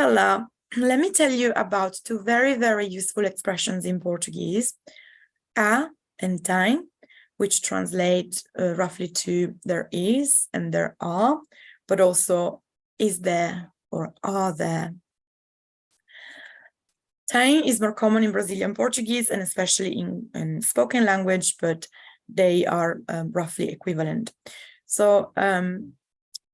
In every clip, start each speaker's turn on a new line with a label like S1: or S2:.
S1: Hello, let me tell you about two very, very useful expressions in Portuguese, há and tem, which translate roughly to there is and there are, but also is there or are there. Tem is more common in Brazilian Portuguese and especially in spoken language, but they are roughly equivalent. So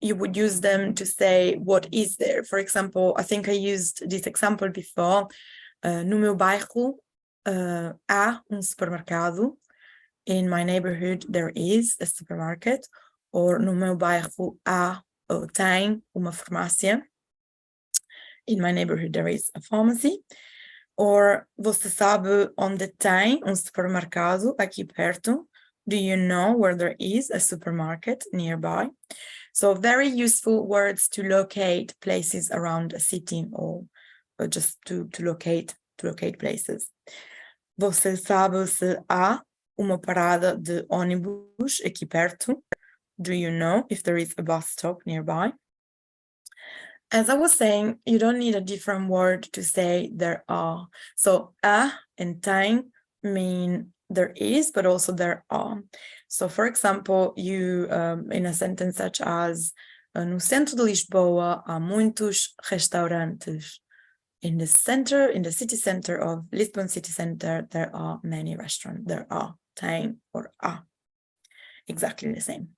S1: you would use them to say what is there. For example, I think I used this example before. No meu bairro há supermercado. In my neighborhood there is a supermarket. Or no meu bairro há ou tem uma farmácia. In my neighborhood there is a pharmacy. Or você sabe onde tem supermercado aqui perto? Do you know where there is a supermarket nearby? So very useful words to locate places around a city or just to locate places. Você sabe se há uma parada de ônibus aqui perto? Do you know if there is a bus stop nearby? As I was saying, you don't need a different word to say there are. So há and tem mean there is, but also there are. So for example, you in a sentence such as no centro de Lisboa há muitos restaurantes. In the city center of Lisbon city center, there are many restaurants. There are, tem or há. Exactly the same.